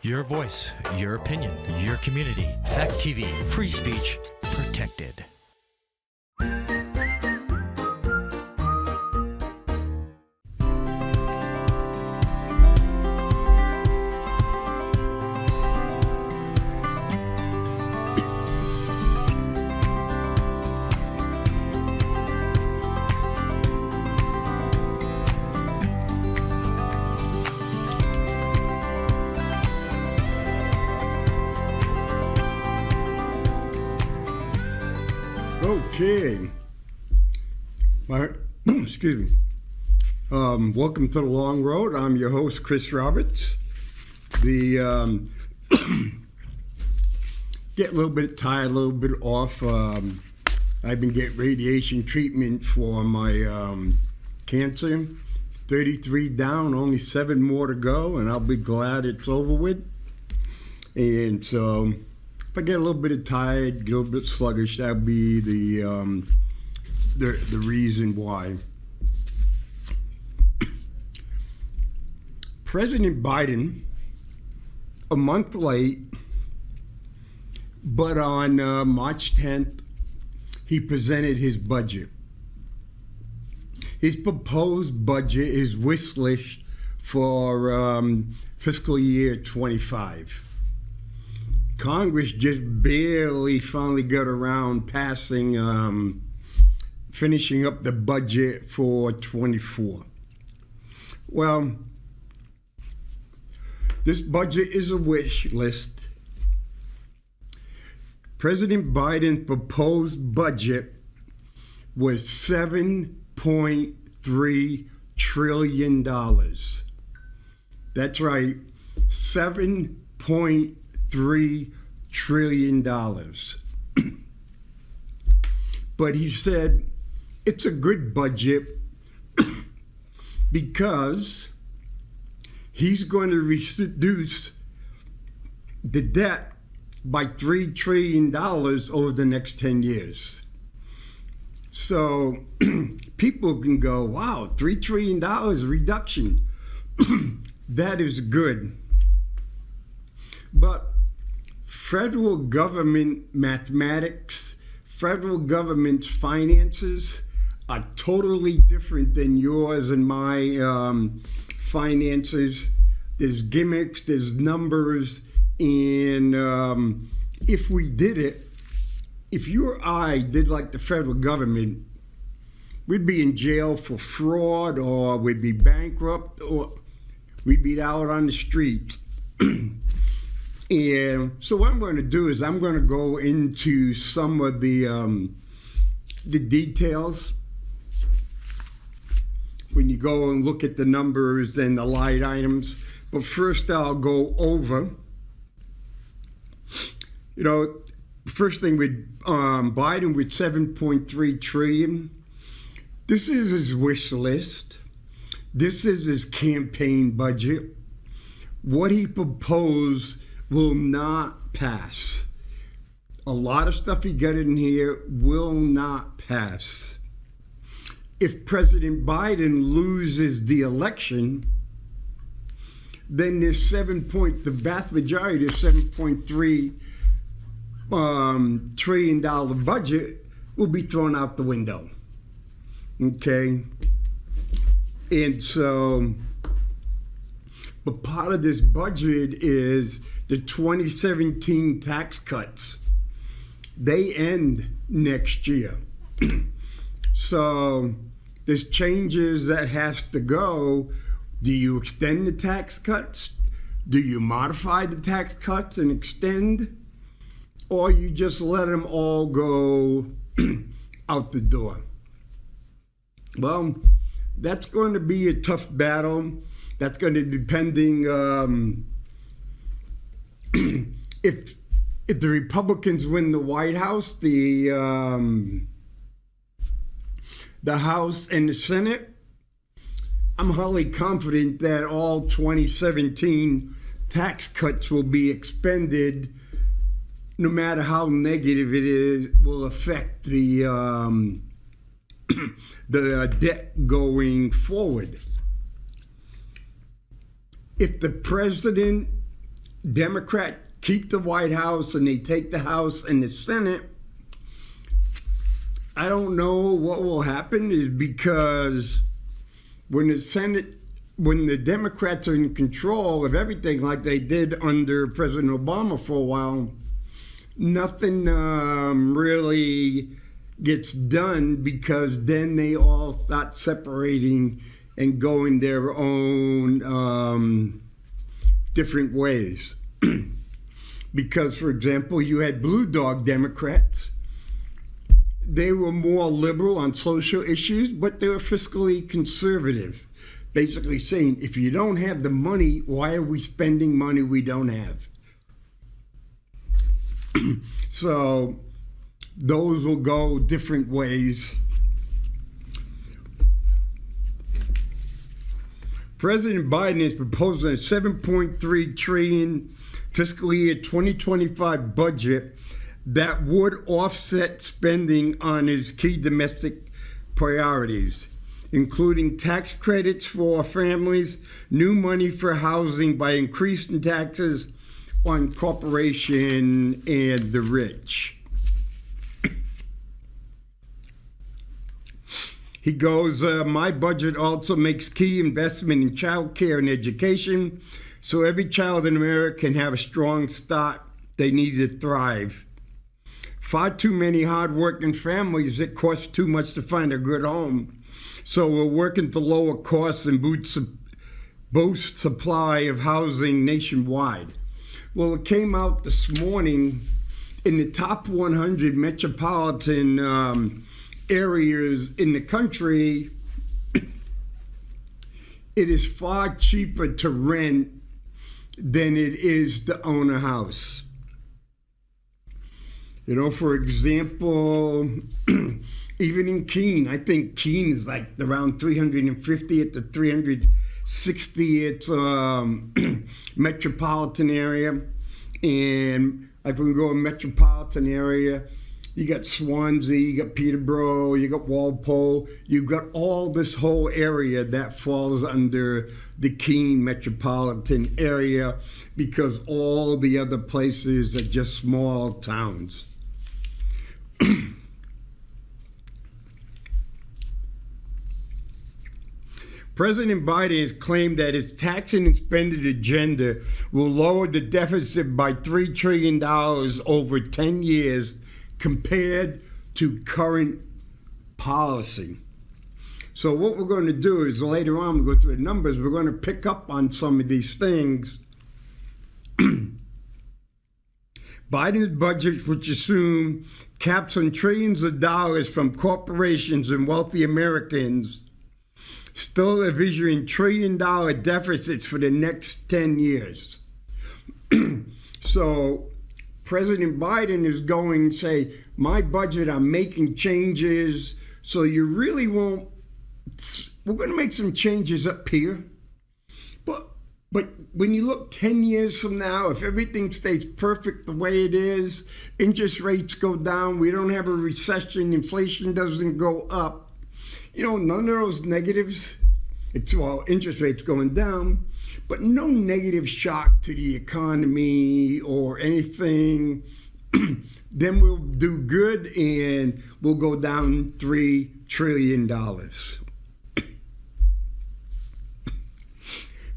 Your voice, your opinion, your community. Fact TV, free speech protected. Okay. Excuse me. Welcome to The Long Road. I'm your host, Chris Roberts. Get a little bit tired, a little bit off. I've been getting radiation treatment for my cancer. 33 down, only 7 more to go, and I'll be glad it's over with. And so, if I get a little bit tired, a little bit sluggish, that'll be the reason why. President Biden, a month late, but on March 10th, he presented his budget. His proposed budget is wish list for fiscal year 25. Congress just barely finally got around passing, finishing up the budget for 24. Well, this budget is a wish list. President Biden's proposed budget was $7.3 trillion. That's right, $7.3 trillion. But he said it's a good budget because he's going to reduce the debt by $3 trillion over the next 10 years. So people can go, wow, $3 trillion reduction. That is good. But federal government mathematics, federal government's finances are totally different than yours and my finances. There's gimmicks, there's numbers, and if we did it, if you or I did like the federal government, we'd be in jail for fraud, or we'd be bankrupt, or we'd be out on the street. And so what I'm going to do is I'm going to go into some of the details when you go and look at the numbers and the line items. But first I'll go over, first thing with Biden with $7.3 trillion. This is his wish list. This is his campaign budget. What he proposed will not pass. A lot of stuff he got in here will not pass. If President Biden loses the election, then this the vast majority of $7.3 trillion budget will be thrown out the window. Okay? And so, but part of this budget is the 2017 tax cuts. They end next year. So there's changes that has to go. Do you extend the tax cuts? Do you modify the tax cuts and extend? Or you just let them all go out the door? Well, that's going to be a tough battle. That's going to be depending if the Republicans win the White House, the House and the Senate, I'm highly confident that all 2017 tax cuts will be expended, no matter how negative it is, will affect the debt going forward. If the president Democrat keep the White House and they take the House and the Senate, I don't know what will happen, is because when the Democrats are in control of everything like they did under President Obama for a while, nothing really gets done, because then they all start separating and going their own different ways. Because, for example, you had Blue Dog Democrats. They were more liberal on social issues, but they were fiscally conservative. Basically saying, if you don't have the money, why are we spending money we don't have? So those will go different ways. President Biden is proposing a $7.3 trillion fiscal year 2025 budget that would offset spending on his key domestic priorities, including tax credits for families, new money for housing by increasing taxes on corporations and the rich. He goes, my budget also makes key investment in child care and education, so every child in America can have a strong start. They need to thrive. Far too many hardworking families, it costs too much to find a good home. So we're working to lower costs and boost supply of housing nationwide. Well, it came out this morning in the top 100 metropolitan areas in the country, it is far cheaper to rent than it is to own a house. You know, for example, even in Keene, I think Keene is like around 350th to 360th metropolitan area. And like when we go in metropolitan area, you got Swansea, you got Peterborough, you got Walpole, you've got all this whole area that falls under the Keene metropolitan area, because all the other places are just small towns. President Biden has claimed that his tax and expenditure agenda will lower the deficit by $3 trillion over 10 years compared to current policy. So what we're going to do is later on, we'll go through the numbers, we're going to pick up on some of these things. Biden's budget, which assume caps on trillions of dollars from corporations and wealthy Americans, still envisioning $1 trillion deficits for the next 10 years. So President Biden is going to say, my budget, I'm making changes, so you really won't, we're going to make some changes up here. But when you look 10 years from now, if everything stays perfect the way it is, interest rates go down, we don't have a recession, inflation doesn't go up, you know, none of those negatives, interest rates going down, but no negative shock to the economy or anything, then we'll do good and we'll go down $3 trillion.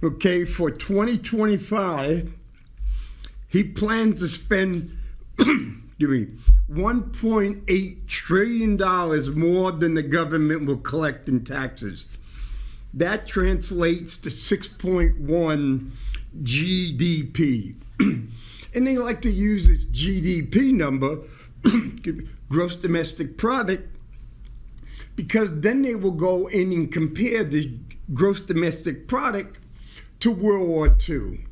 Okay, for 2025, he plans to spend $1.8 trillion more than the government will collect in taxes. That translates to 6.1 GDP. And they like to use this GDP number, gross domestic product, because then they will go in and compare the gross domestic product to World War II.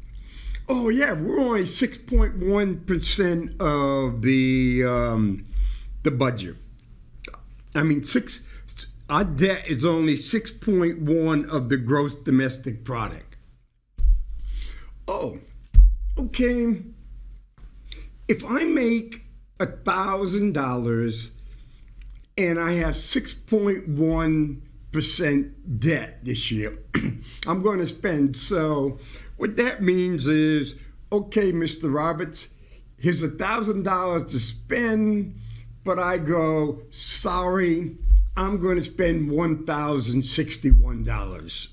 Oh yeah, we're only 6.1% of the budget. I mean, our debt is only 6.1 of the gross domestic product. Oh, okay. If I make $1,000 and I have 6.1% debt this year, I'm going to spend. So what that means is okay, Mr. Roberts, here's $1,000 to spend, but I go, sorry, I'm going to spend $1,061.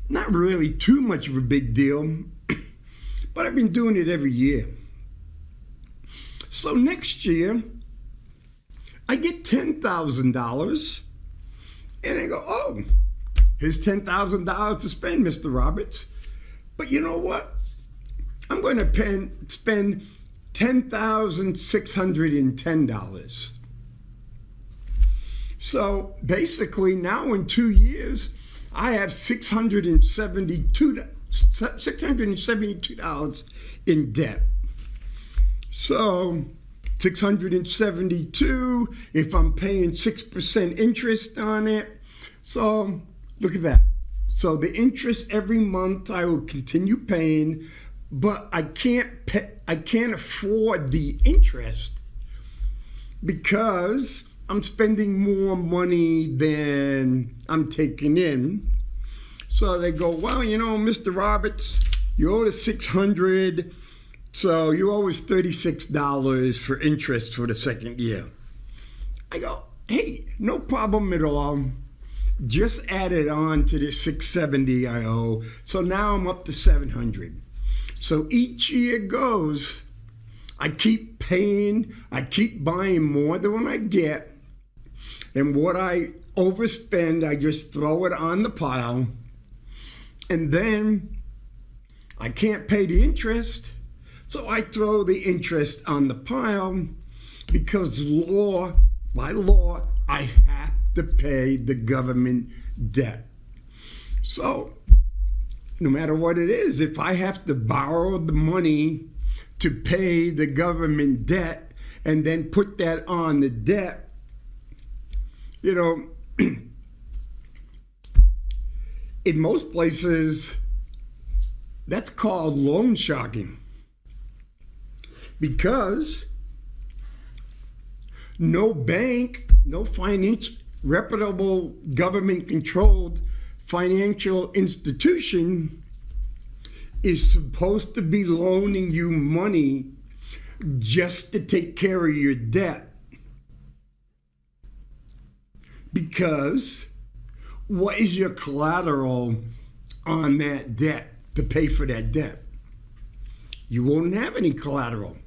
Not really too much of a big deal, but I've been doing it every year. So next year, I get $10,000, and I go, oh, here's $10,000 to spend, Mr. Roberts. But you know what? I'm going to spend $10,610. So basically now in 2 years, I have $672 in debt. So 672 if I'm paying 6% interest on it. So look at that. So the interest every month I will continue paying, but I can't afford the interest because I'm spending more money than I'm taking in. So they go, well, you know, Mr. Roberts, you owe us $600, so you owe us $36 for interest for the second year. I go, hey, no problem at all. Just add it on to the $670 I owe. So now I'm up to $700. So each year goes, I keep paying, I keep buying more than what I get. And what I overspend, I just throw it on the pile. And then I can't pay the interest, so I throw the interest on the pile because by law, I have to pay the government debt. So no matter what it is, if I have to borrow the money to pay the government debt and then put that on the debt, you know, in most places, that's called loan sharking. Because no bank, no reputable government-controlled financial institution is supposed to be loaning you money just to take care of your debt. Because what is your collateral on that debt to pay for that debt? You won't have any collateral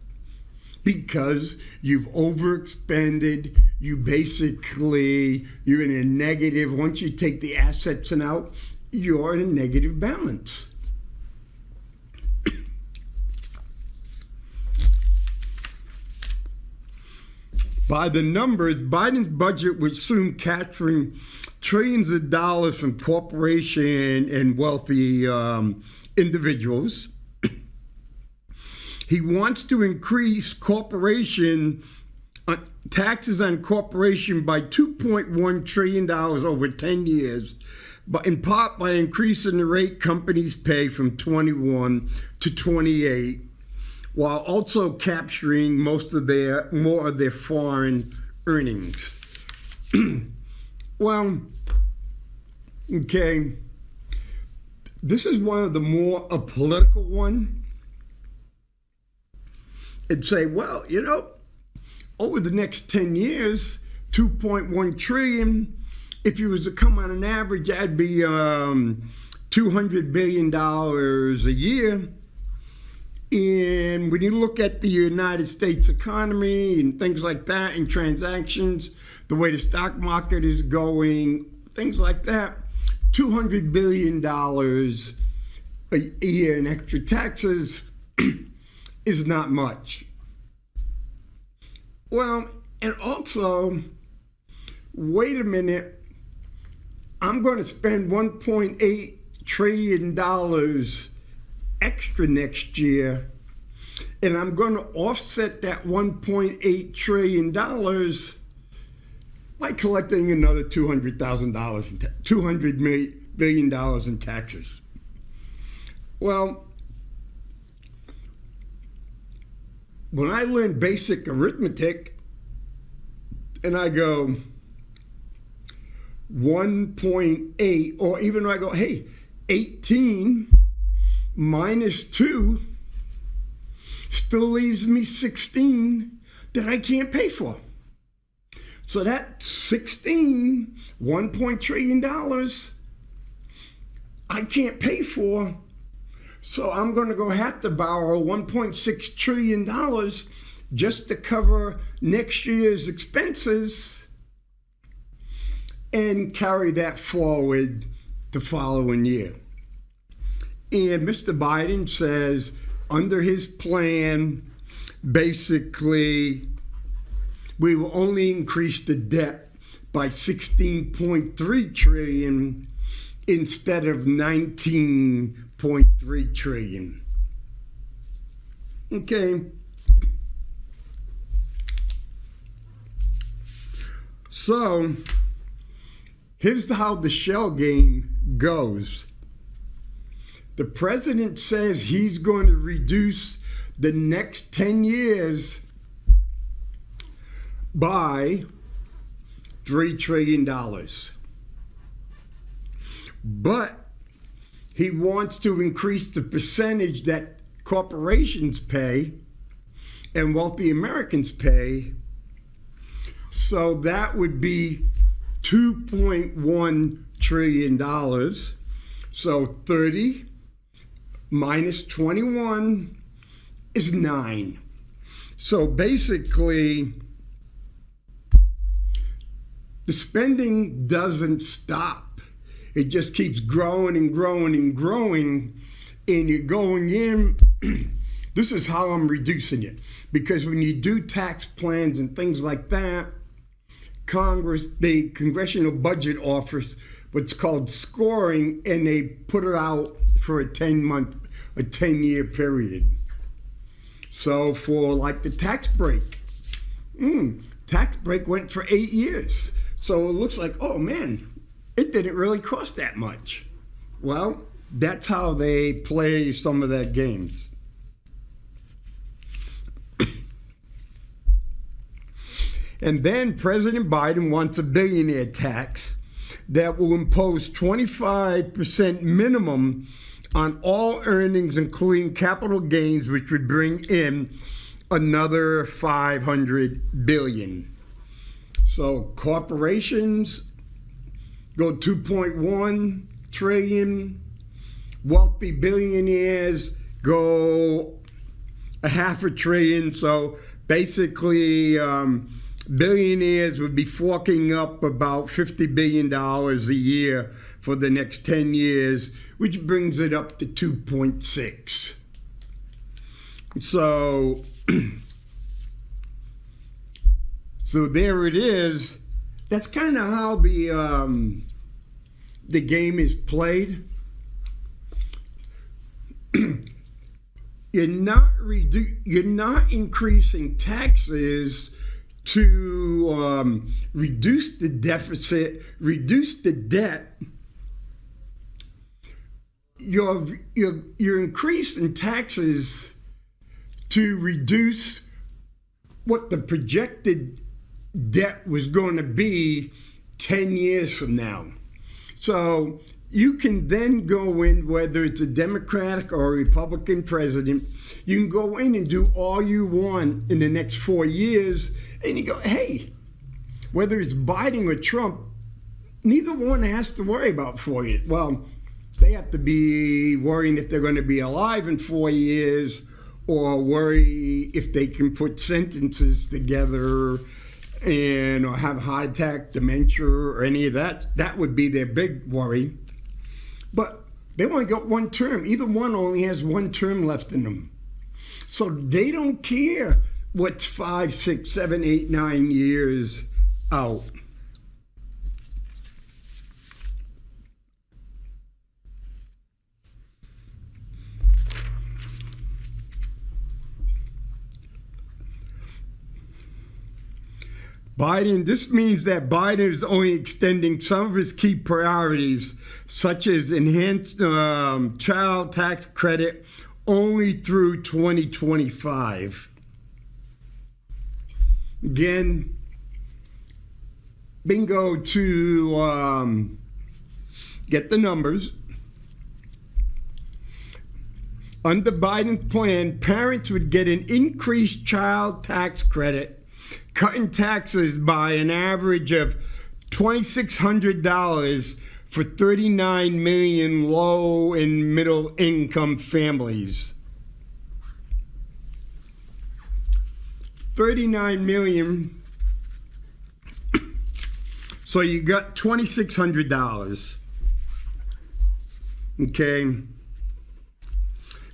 because you've overexpended. You're in a negative. Once you take the assets out, you're in a negative balance. By the numbers, Biden's budget would soon capturing trillions of dollars from corporation and wealthy individuals. He wants to increase taxes on corporation by $2.1 trillion over 10 years, but in part by increasing the rate companies pay from 21 to 28, while also capturing more of their foreign earnings. Well, okay, this is one of the more a political one. It'd say, well, you know, over the next 10 years, 2.1 trillion, if you was to come on an average, that'd be $200 billion a year. And when you look at the United States economy and things like that and transactions, the way the stock market is going, things like that, $200 billion a year in extra taxes is not much. Well, and also, wait a minute, I'm going to spend $1.8 trillion extra next year, and I'm going to offset that $1.8 trillion by collecting another $200 billion in taxes. Well, when I learned basic arithmetic, and I go 1.8, or even when I go, hey, 18 minus 2 still leaves me 16 that I can't pay for. So that 16, $1 trillion, I can't pay for. So I'm going to have to borrow $1.6 trillion just to cover next year's expenses and carry that forward the following year. And Mr. Biden says under his plan, basically, we will only increase the debt by 16.3 trillion instead of 19.3 trillion. Okay. So here's how the shell game goes. The president says he's going to reduce the next 10 years by $3 trillion. But he wants to increase the percentage that corporations pay and wealthy Americans pay. So that would be $2.1 trillion. So 30 minus 21 is 9. So basically, the spending doesn't stop. It just keeps growing and growing and growing. And you're going in, this is how I'm reducing it. Because when you do tax plans and things like that, the Congressional Budget Office, what's called scoring, and they put it out for a 10-year period. So for like the tax break went for 8 years. So it looks like, oh man, it didn't really cost that much. Well, that's how they play some of their games. And then President Biden wants a billionaire tax that will impose 25% minimum on all earnings, including capital gains, which would bring in another $500 billion. So corporations go 2.1 trillion. Wealthy billionaires go $500 billion. So basically, billionaires would be forking up about $50 billion a year for the next 10 years, which brings it up to 2.6. So there it is. That's kind of how the game is played. You're not increasing taxes to reduce the deficit, reduce the debt. You're increasing taxes to reduce what the projected debt was going to be 10 years from now. So you can then go in, whether it's a Democratic or a Republican president, you can go in and do all you want in the next 4 years, and you go, hey, whether it's Biden or Trump, neither one has to worry about 4 years. Well, they have to be worrying if they're going to be alive in 4 years, or worry if they can put sentences together and or have a heart attack, dementia, or any of that. That would be their big worry. But they only got one term. Either one only has one term left in them. So they don't care what's 5, 6, 7, 8, 9 years out. This means that Biden is only extending some of his key priorities, such as enhanced child tax credit, only through 2025. Again, bingo to get the numbers. Under Biden's plan, parents would get an increased child tax credit, cutting taxes by an average of $2,600 for 39 million low and middle income families. 39 million. So you got $2,600. Okay.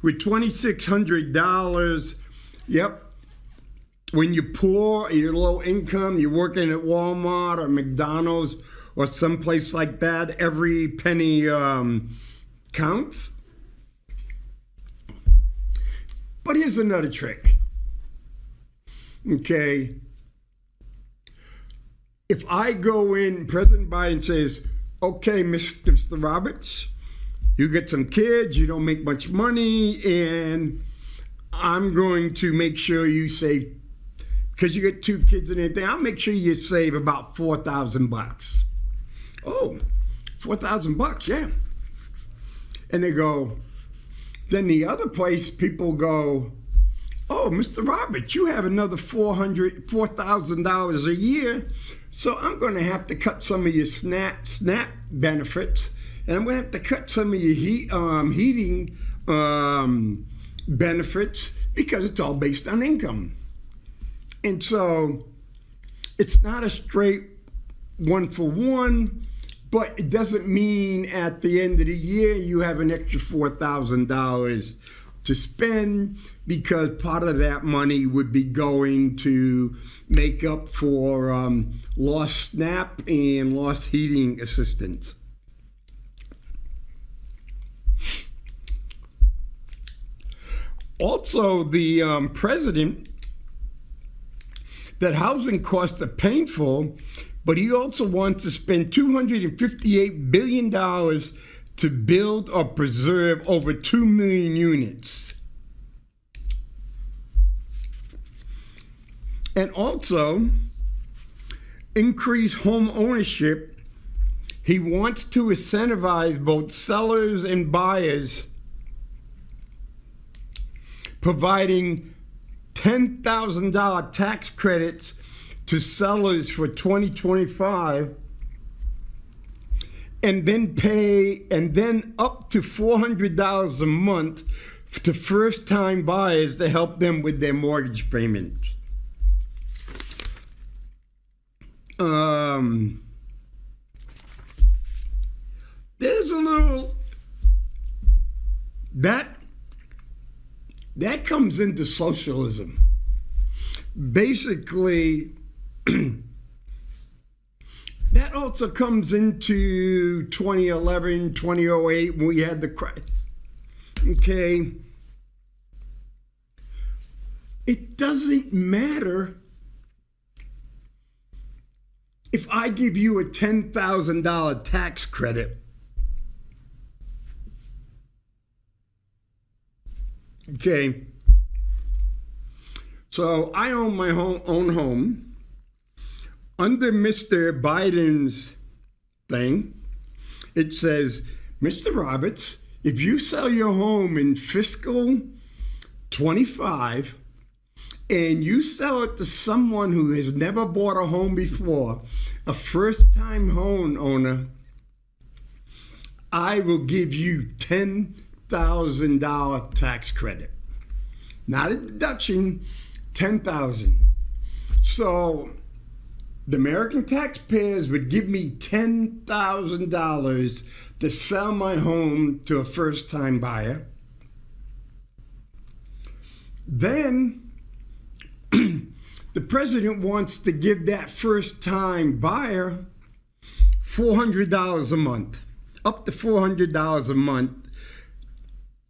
With $2,600, yep. When you're poor, you're low income, you're working at Walmart or McDonald's or someplace like that, every penny counts. But here's another trick. Okay. If I go in, President Biden says, okay, Mr. Roberts, you get some kids, you don't make much money, and I'm going to make sure you save, because you get 2 kids and everything, I'll make sure you save about $4,000. Oh, $4,000, yeah. And they go, then the other place, people go, oh, Mr. Roberts, you have another $4,000 a year, so I'm going to have to cut some of your SNAP benefits, and I'm going to have to cut some of your heating benefits because it's all based on income. And so it's not a straight 1-for-1, but it doesn't mean at the end of the year you have an extra $4,000 to spend, because part of that money would be going to make up for lost SNAP and lost heating assistance. Also, the president, that housing costs are painful, but he also wants to spend $258 billion to build or preserve over 2 million units. And also, increase home ownership. He wants to incentivize both sellers and buyers, providing $10,000 tax credits to sellers for 2025, and then up to $400 a month to first-time buyers to help them with their mortgage payments. There's a little that comes into socialism. Basically, that also comes into 2011, 2008, when we had the crisis. Okay. It doesn't matter if I give you a $10,000 tax credit. Okay. So I own my own home. Under Mr. Biden's thing, it says, Mr. Roberts, if you sell your home in fiscal 25 and you sell it to someone who has never bought a home before, a first-time home owner, I will give you $10,000 tax credit. Not a deduction, $10,000. So the American taxpayers would give me $10,000 to sell my home to a first-time buyer. Then the president wants to give that first-time buyer $400 a month, up to $400 a month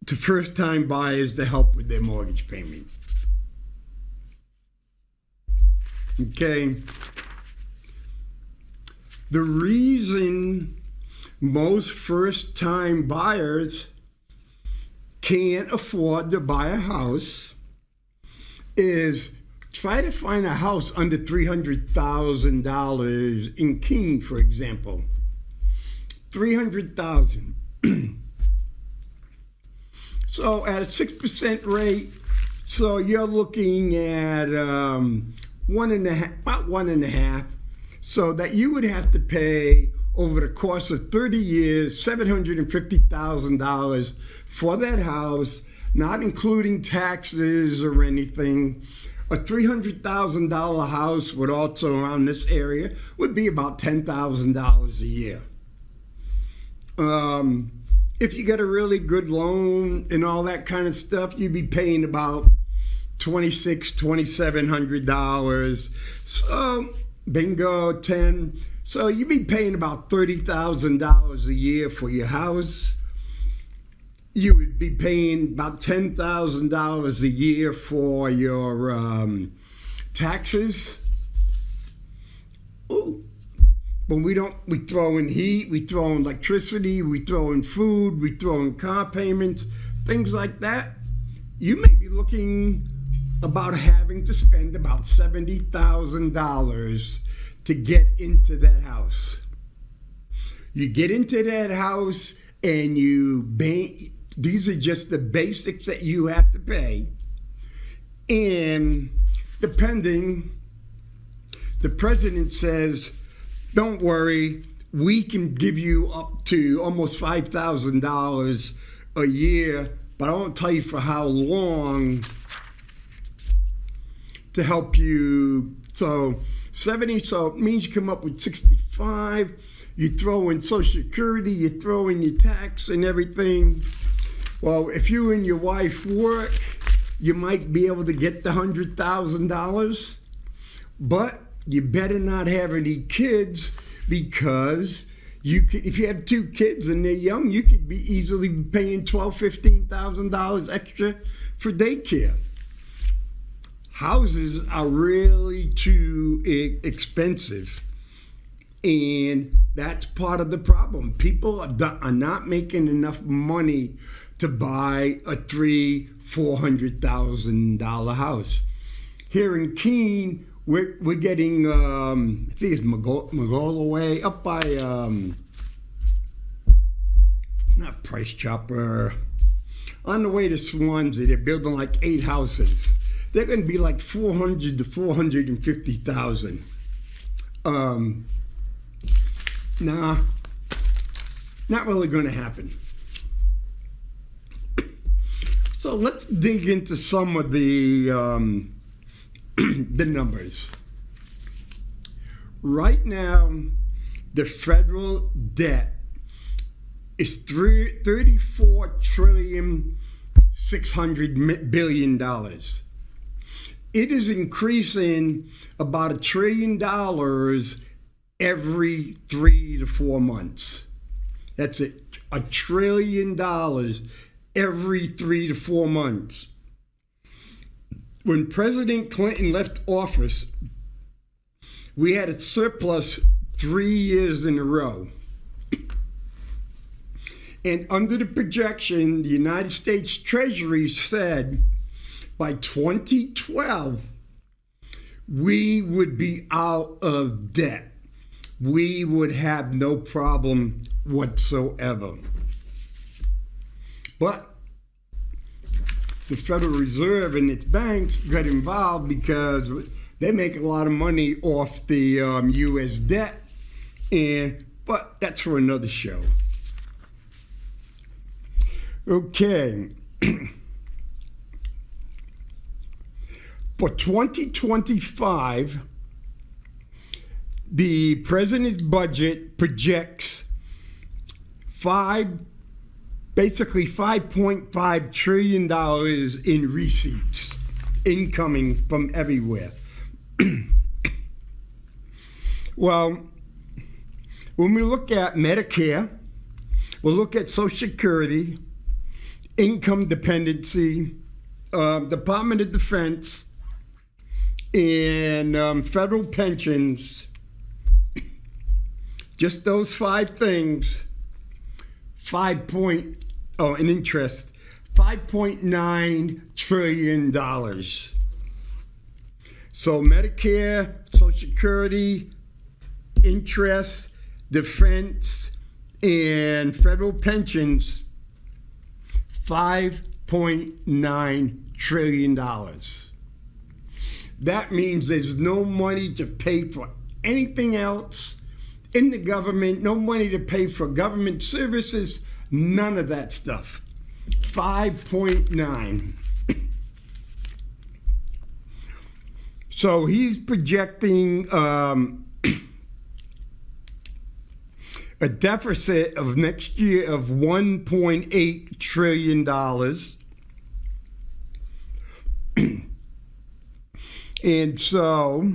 to first-time buyers to help with their mortgage payment. Okay. The reason most first-time buyers can't afford to buy a house is try to find a house under $300,000 in Keene, for example. $300,000. So at a 6% rate, so you're looking at about 1.5. So that you would have to pay over the course of 30 years, $750,000 for that house, not including taxes or anything. A $300,000 house would also around this area would be about $10,000 a year. If you get a really good loan and all that kind of stuff, you'd be paying about $2,700. So bingo, 10. So you'd be paying about $30,000 a year for your house. You would be paying about $10,000 a year for your taxes. Ooh. But we throw in heat, we throw in electricity, we throw in food, we throw in car payments, things like that. You may be looking about having to spend about $70,000 to get into that house. You get into that house and these are just the basics that you have to pay. And depending, the president says, don't worry, we can give you up to almost $5,000 a year, but I won't tell you for how long to help you. So 70, so it means you come up with 65. You throw in Social Security, you throw in your tax and everything. Well, if you and your wife work, you might be able to get the $100,000, but you better not have any kids, because if you have 2 kids and they're young, you could be easily paying $12,000-$15,000 extra for daycare. Houses are really too expensive, and that's part of the problem. People are not making enough money to buy a $300,000-$400,000 house. Here in Keene, we're getting, I think it's Magolaway, up by, not Price Chopper, on the way to Swansea. They're building like 8 houses. They're going to be like $400,000 to $450,000. Nah, not really going to happen. So let's dig into some of the numbers. Right now, the federal debt is $34.6 trillion. It is increasing about $1 trillion every 3 to 4 months. That's it, $1 trillion every 3 to 4 months. When President Clinton left office, we had a surplus 3 years in a row. And under the projection, the United States Treasury said by 2012, we would be out of debt. We would have no problem whatsoever. But the Federal Reserve and its banks got involved because they make a lot of money off the U.S. debt, but that's for another show. Okay. For 2025, the president's budget projects basically $5.5 trillion in receipts incoming from everywhere. Well, when we look at Medicare, we'll look at Social Security, income dependency, Department of Defense, and federal pensions, just those 5 things, and interest, $5.9 trillion. So Medicare, Social Security, interest, defense, and federal pensions, $5.9 $5.9 trillion. That means there's no money to pay for anything else in the government, no money to pay for government services, none of that stuff. 5.9. So he's projecting a deficit of next year of $1.8 trillion. And so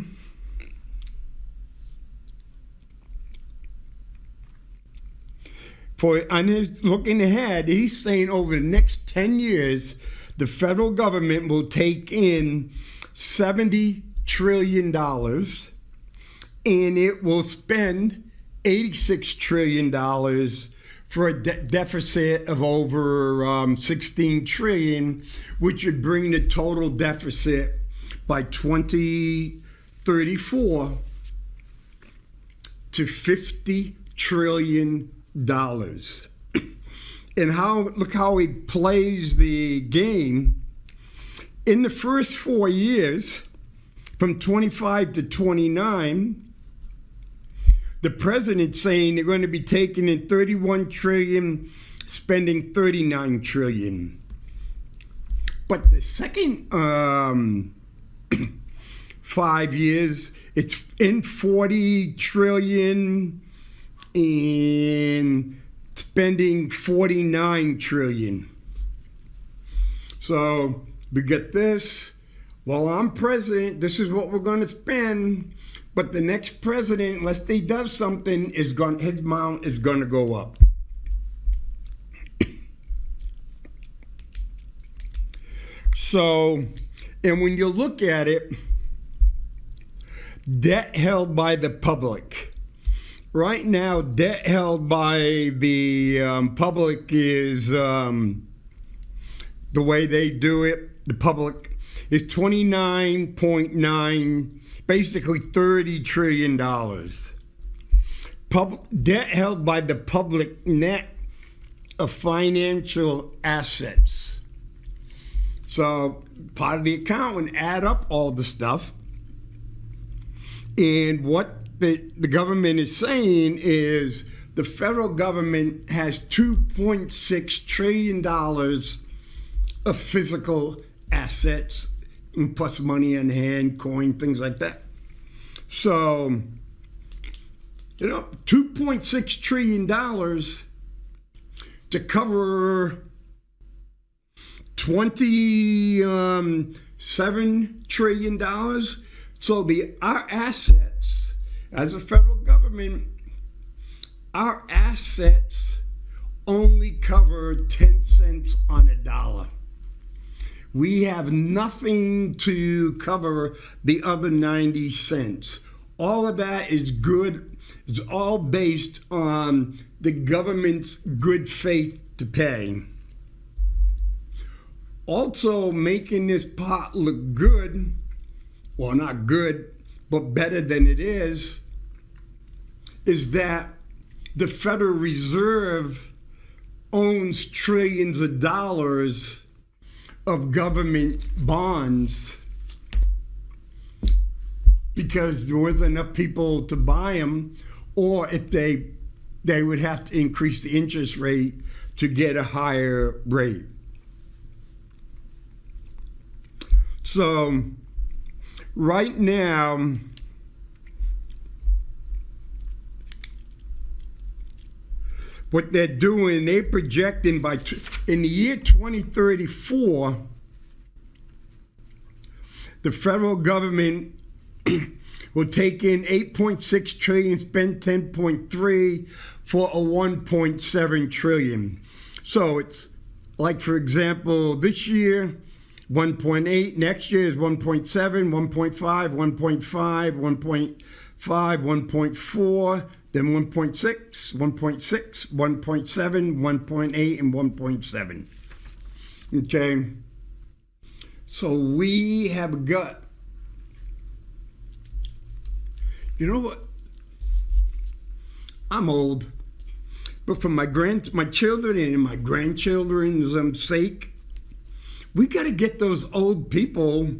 looking ahead, he's saying over the next 10 years, the federal government will take in $70 trillion and it will spend $86 trillion for a deficit of over 16 trillion, which would bring the total deficit by 2034 to $50 trillion. And look how he plays the game. In the first 4 years, from 25 to 29, the president's saying they're going to be taking in 31 trillion, spending 39 trillion. But the second 5 years, it's in 40 trillion and spending 49 trillion. So we get this. Well, I'm president, this is what we're going to spend. But the next president, unless he does something, his amount is going to go up. So, and when you look at it, debt held by the public. Right now, debt held by the public is, the way they do it, the public is 29.9, basically $30 trillion. Debt held by the public net of financial assets. So part of the account would add up all the stuff. And what the government is saying is the federal government has $2.6 trillion of physical assets, plus money in hand, coin, things like that. So, $2.6 trillion to cover $27 trillion. So our assets, as a federal government, our assets only cover 10 cents on a dollar. We have nothing to cover the other 90 cents. All of that is good. It's all based on the government's good faith to pay. Also making this pot look good, well, not good, but better than it is that the Federal Reserve owns trillions of dollars of government bonds because there wasn't enough people to buy them, or if they would have to increase the interest rate to get a higher rate. So right now, what they're doing, they're projecting in the year 2034, the federal government will take in 8.6 trillion, spend 10.3 for a 1.7 trillion. So it's like, for example, this year, 1.8, next year is 1.7, 1.5, 1.5, 1.5, 1.4, then 1.6, 1.6, 1.7, 1.8, and 1.7. Okay? So we have got, you know what? I'm old, but for my children and my grandchildren's sake, We got to get those old people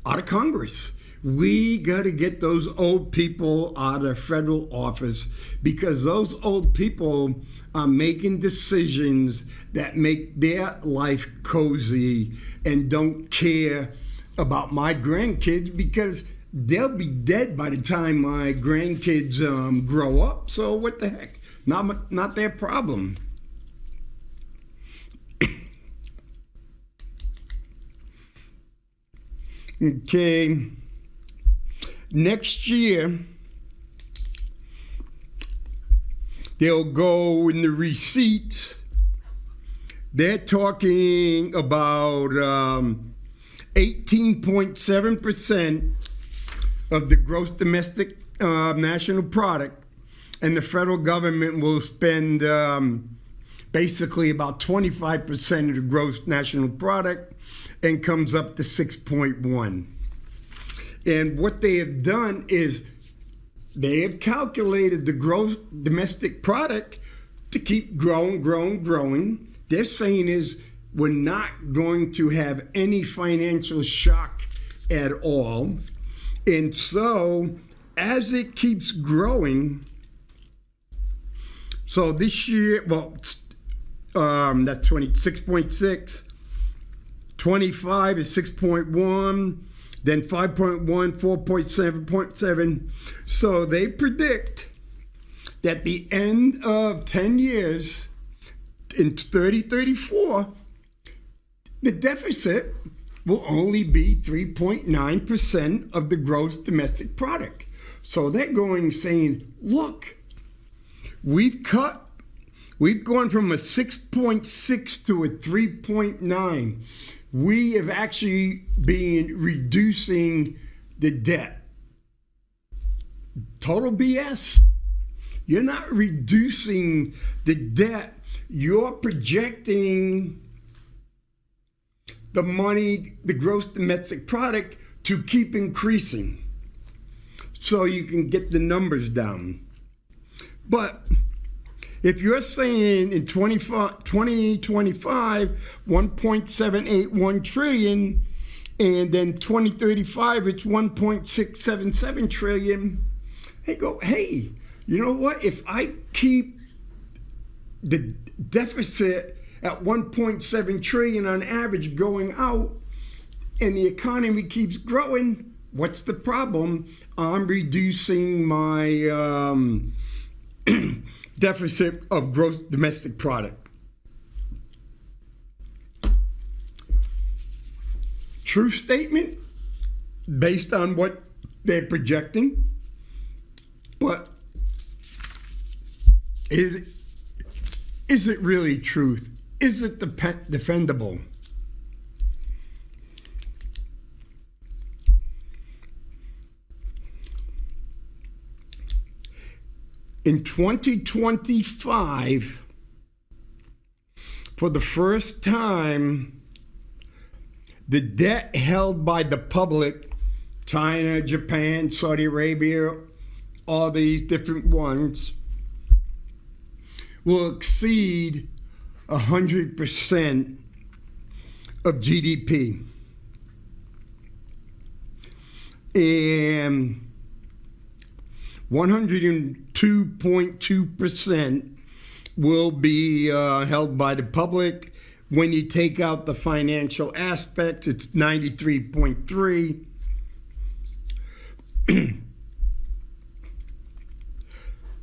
out of Congress. We got to get those old people out of federal office, because those old people are making decisions that make their life cozy and don't care about my grandkids, because they'll be dead by the time my grandkids grow up. So what the heck? Not their problem. Okay. Next year, they'll go in the receipts. They're talking about 18.7% of the gross domestic national product, and the federal government will spend basically about 25% of the gross national product, and comes up to 6.1. And what they have done is they have calculated the gross domestic product to keep growing. They're saying is we're not going to have any financial shock at all. And so as it keeps growing, so this year, that's 26.6, 25 is 6.1, then 5.1, 4.7, 0.7. So they predict that the end of 10 years, in 2034, the deficit will only be 3.9% of the gross domestic product. So they're saying, look, we've gone from a 6.6 to a 3.9. We have actually been reducing the debt. Total BS. You're not reducing the debt. You're projecting the money, the gross domestic product, to keep increasing so you can get the numbers down. But if you're saying in 2025, 1.781 trillion, and then 2035, it's 1.677 trillion, hey, you know what? If I keep the deficit at 1.7 trillion on average going out, and the economy keeps growing, what's the problem? I'm reducing my deficit of gross domestic product. True statement based on what they're projecting, but is it really truth? Is it defendable? In 2025, for the first time, the debt held by the public, China, Japan, Saudi Arabia, all these different ones, will exceed 100% of GDP. And 102.2% will be held by the public. When you take out the financial aspects, it's 93.3.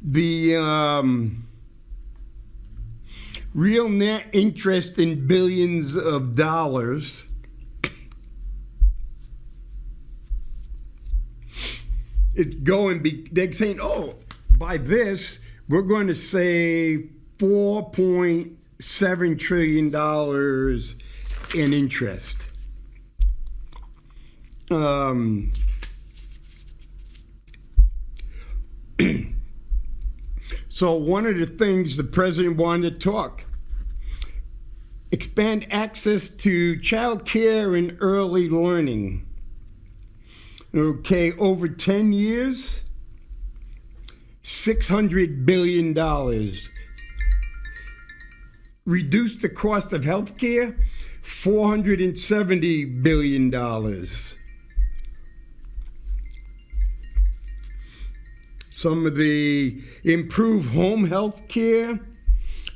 The real net interest in billions of dollars they're saying, by this, we're going to save $4.7 trillion in interest. So one of the things the president wanted to talk, expand access to child care and early learning. Okay, over 10 years, $600 billion. reduce the cost of health care, $470 billion. Some of the improve home health care,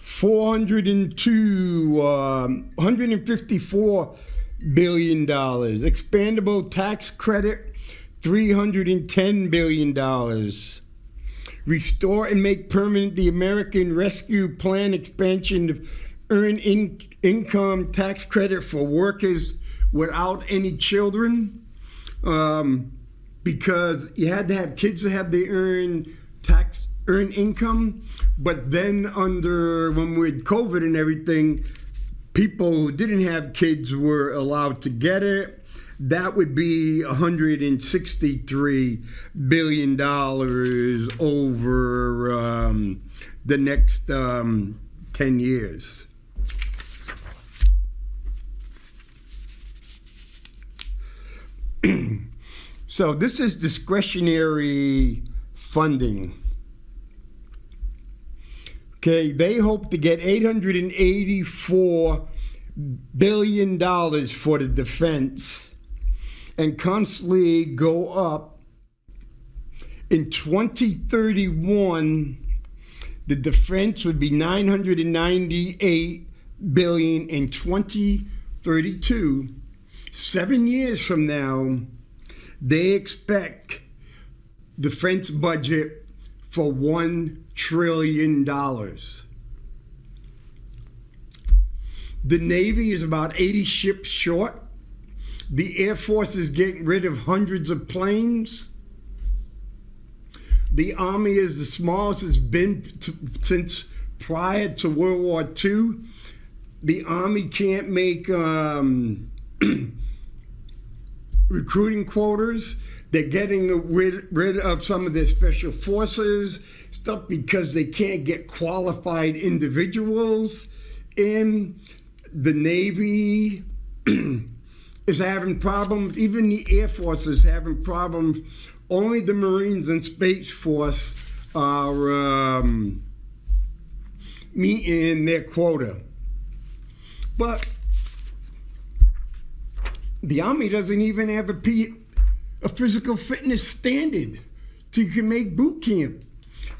$154 billion. Expandable tax credit, $310 billion. Restore and make permanent the American Rescue Plan expansion of earned income tax credit for workers without any children. Because you had to have kids to have the earned income, but then when with COVID and everything, people who didn't have kids were allowed to get it. That would be $163 billion over the next 10 years. So this is discretionary funding. Okay, they hope to get $884 billion for the defense and constantly go up. In 2031, the defense would be $998 billion. In 2032, 7 years from now, they expect defense budget for $1 trillion. The Navy is about 80 ships short. The Air Force is getting rid of hundreds of planes. The Army is the smallest it's been since prior to World War II. The Army can't make recruiting quotas. They're getting rid of some of their special forces stuff because they can't get qualified individuals in. The Navy is having problems. Even the Air Force is having problems. Only the Marines and Space Force are meeting their quota. But the Army doesn't even have a physical fitness standard so you can make boot camp.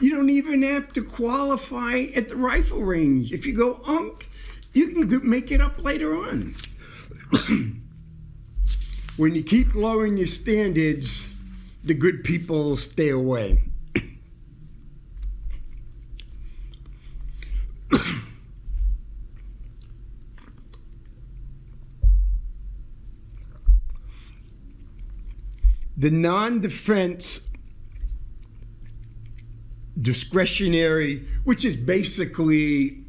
You don't even have to qualify at the rifle range. If you go UNC, you can make it up later on. When you keep lowering your standards, the good people stay away. The non-defense discretionary, which is basically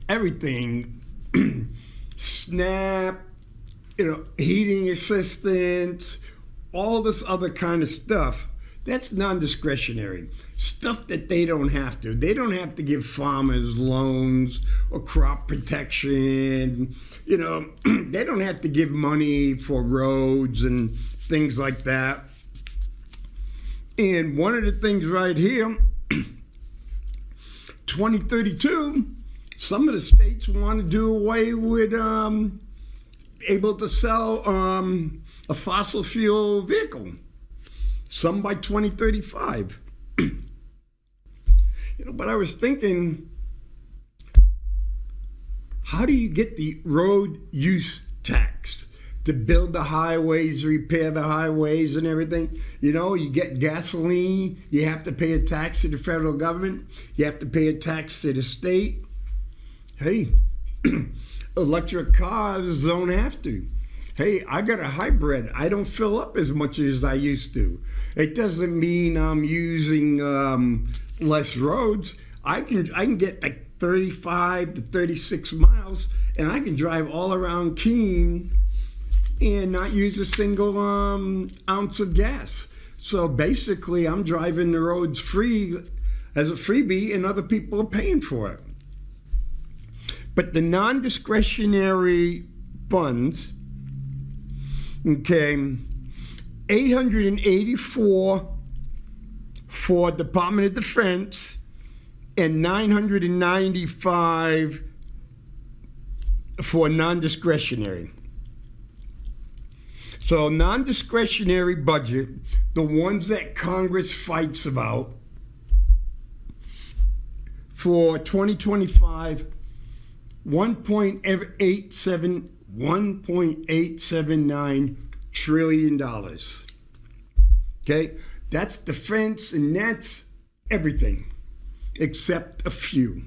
everything, SNAP, heating assistance, all this other kind of stuff, that's non-discretionary. Stuff that they don't have to. They don't have to give farmers loans or crop protection. They don't have to give money for roads and things like that. And one of the things right here, 2032, some of the states want to do away with able to sell a fossil fuel vehicle. Some by 2035. But I was thinking, how do you get the road use tax to build the highways, repair the highways and everything? You get gasoline, you have to pay a tax to the federal government, you have to pay a tax to the state. Hey, electric cars don't have to. Hey, I got a hybrid. I don't fill up as much as I used to. It doesn't mean I'm using less roads. I can get like 35 to 36 miles, and I can drive all around Keene and not use a single ounce of gas. So basically, I'm driving the roads free as a freebie, and other people are paying for it. But the non-discretionary funds, okay, 884 for Department of Defense and 995 for non-discretionary. So non-discretionary budget, the ones that Congress fights about, for 2025, $1.879 trillion. Okay, that's defense and that's everything except a few.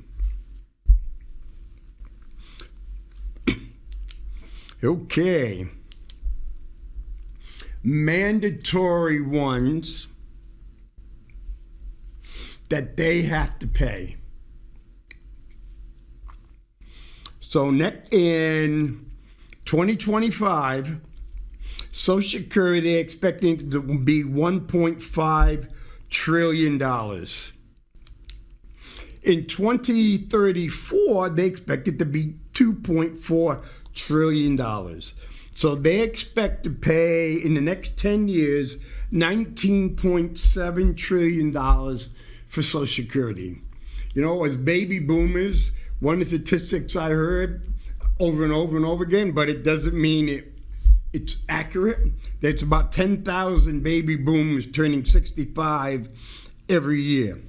Okay. Mandatory ones that they have to pay. So in 2025, Social Security expecting to be $1.5 trillion. In 2034, they expect it to be $2.4 trillion. So they expect to pay in the next 10 years $19.7 trillion for Social Security. You know, as baby boomers, one of the statistics I heard over and over and over again, but it doesn't mean it's accurate. That's about 10,000 baby boomers turning 65 every year.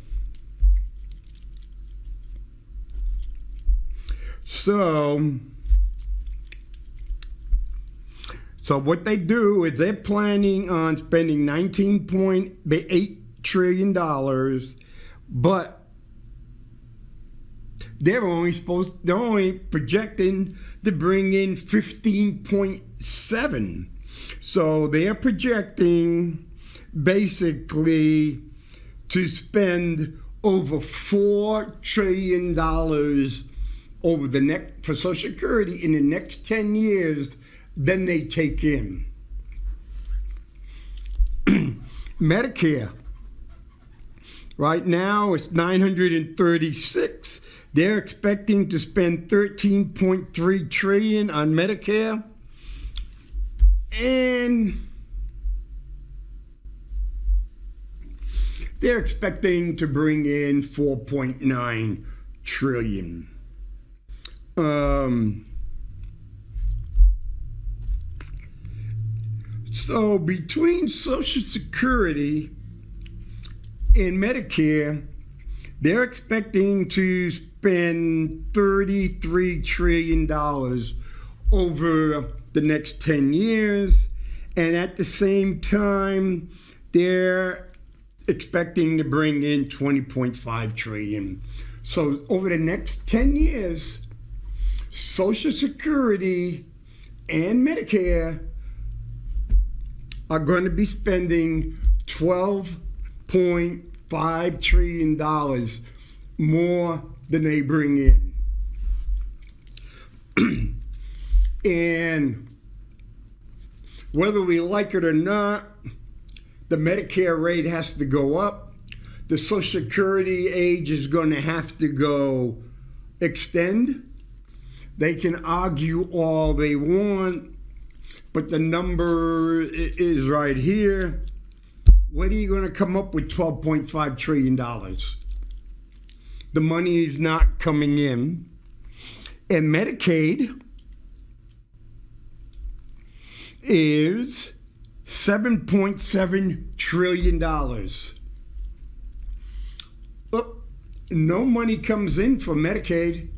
So what they do is they're planning on spending $19.8 trillion, but they're only projecting to bring in 15.7. So they're projecting basically to spend over $4 trillion over for Social Security in the next 10 years than they take in. Medicare. Right now it's 936. They're expecting to spend $13.3 trillion on Medicare, and they're expecting to bring in $4.9 trillion. So between Social Security and Medicare, they're expecting to spend $33 trillion over the next 10 years. And at the same time, they're expecting to bring in $20.5 trillion. So over the next 10 years, Social Security and Medicare are going to be spending $12.5 trillion more than they bring in. And whether we like it or not, the Medicare rate has to go up. The Social Security age is going to have to go extend. They can argue all they want, but the number is right here. When are you going to come up with $12.5 trillion? The money is not coming in. And Medicaid is $7.7 trillion. Oh, no money comes in for Medicaid.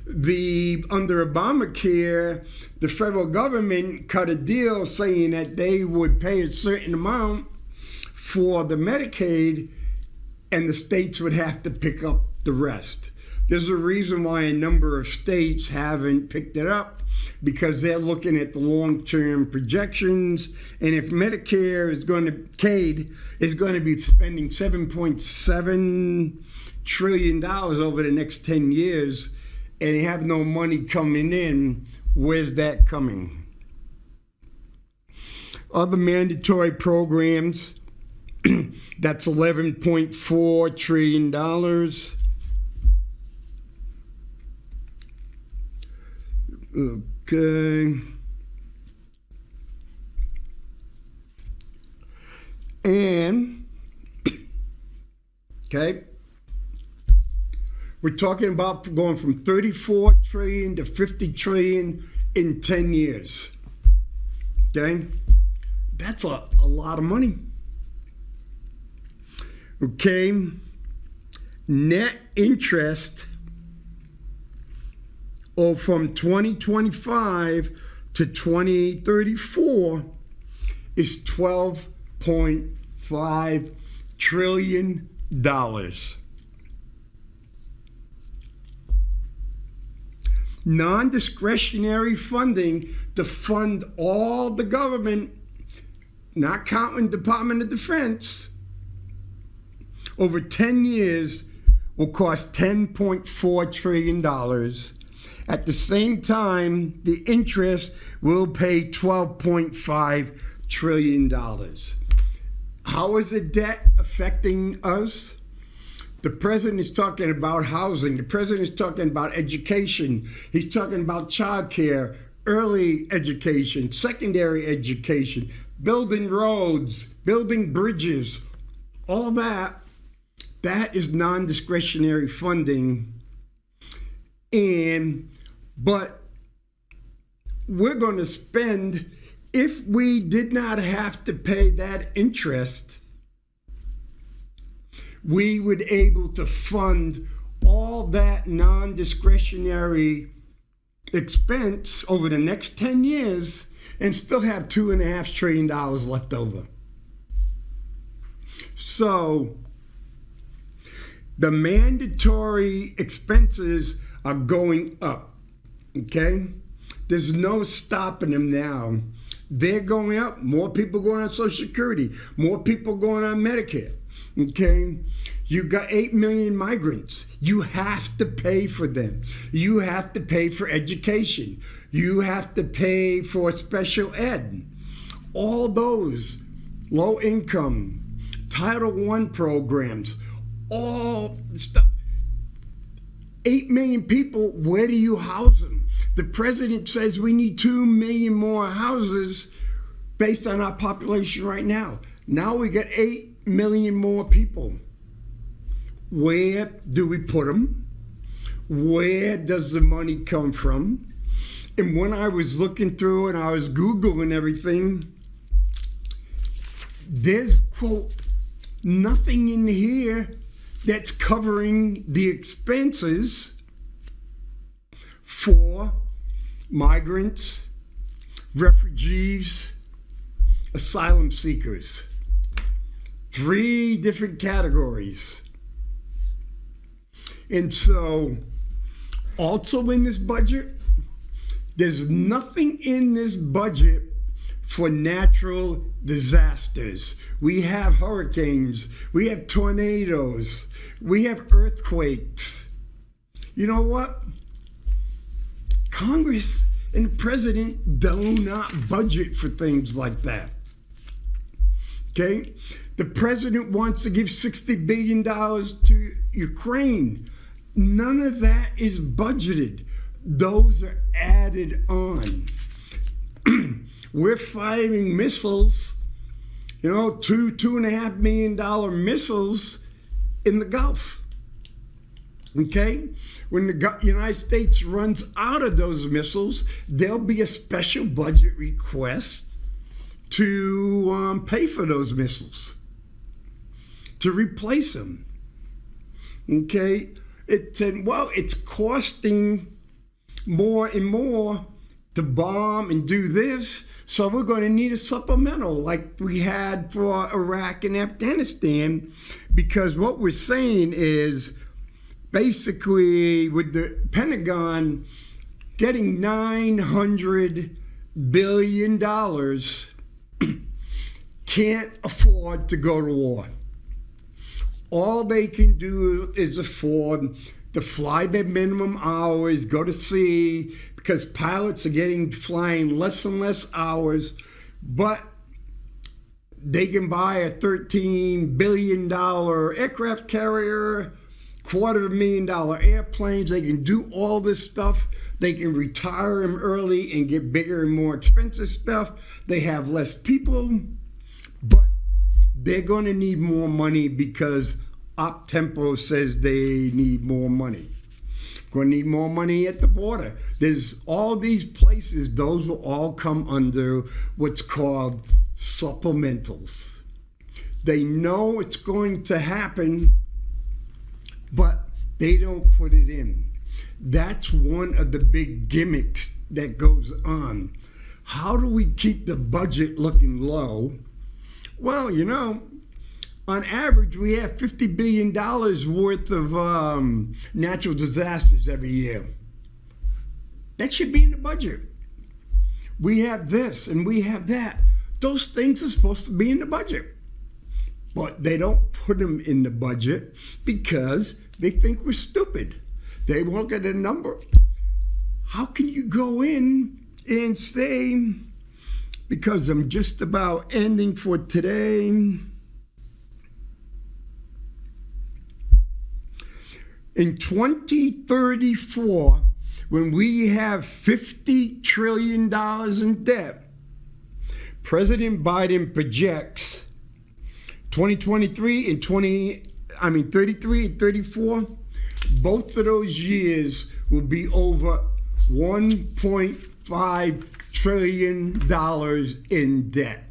Under Obamacare, the federal government cut a deal saying that they would pay a certain amount for the Medicaid and the states would have to pick up the rest. There's a reason why a number of states haven't picked it up, because they're looking at the long-term projections, and if Medicare is going to be spending $7.7 trillion over the next 10 years, and they have no money coming in, where's that coming? Other mandatory programs, that's $11.4 trillion. Okay. And, okay, We're talking about going from 34 trillion to 50 trillion in 10 years. Okay? That's a lot of money. Okay? Net interest from 2025 to 2034 is $12.5 trillion. Non-discretionary funding to fund all the government, not counting Department of Defense, over 10 years will cost $10.4 trillion. At the same time, the interest will pay $12.5 trillion. How is the debt affecting us? The president is talking about housing. The president is talking about education. He's talking about childcare, early education, secondary education, building roads, building bridges, all that. That is non-discretionary funding. But we're going to spend, if we did not have to pay that interest, we would able to fund all that non-discretionary expense over the next 10 years and still have $2.5 trillion left over. So the mandatory expenses are going up, okay? There's no stopping them now. They're going up. More people going on Social Security. More people going on Medicare, okay? You got 8 million migrants. You have to pay for them. You have to pay for education. You have to pay for special ed. All those low income, Title I programs, all stuff. 8 million people, where do you house them? The president says we need 2 million more houses based on our population right now. Now we got 8 million more people. Where do we put them? Where does the money come from? And when I was looking through and I was Googling everything, there's, quote, nothing in here that's covering the expenses for migrants, refugees, asylum seekers. 3 different categories. And so, also in this budget, there's nothing in this budget for natural disasters. We have hurricanes, we have tornadoes, we have earthquakes. You know what? Congress and the president do not budget for things like that. Okay? The president wants to give $60 billion to Ukraine. None of that is budgeted. Those are added on. We're firing missiles, $2.5 million missiles in the Gulf. Okay? When the United States runs out of those missiles, there'll be a special budget request to pay for those missiles, to replace them. Okay? It's costing more and more to bomb and do this, so we're going to need a supplemental like we had for Iraq and Afghanistan, because what we're saying is basically with the Pentagon getting $900 billion can't afford to go to war. All they can do is afford to fly their minimum hours, go to sea, because pilots are flying less and less hours, but they can buy a $13 billion aircraft carrier, $250,000 airplanes. They can do all this stuff. They can retire them early and get bigger and more expensive stuff. They have less people, but they're going to need more money because Op Tempo says they need more money. Going to need more money at the border. There's all these places, those will all come under what's called supplementals. They know it's going to happen, but they don't put it in. That's one of the big gimmicks that goes on. How do we keep the budget looking low? Well, on average, we have $50 billion worth of natural disasters every year. That should be in the budget. We have this and we have that. Those things are supposed to be in the budget. But they don't put them in the budget because they think we're stupid. They won't get a number. How can you go in and say, because I'm just about ending for today, in 2034, when we have $50 trillion in debt, President Biden projects 2023 and 33 and 34, both of those years will be over $1.5 trillion in debt.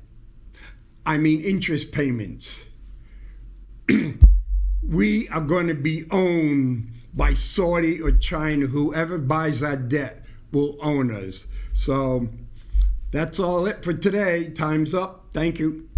Interest payments. We are going to be owned by Saudi or China. Whoever buys our debt will own us. So that's all it for today. Time's up. Thank you.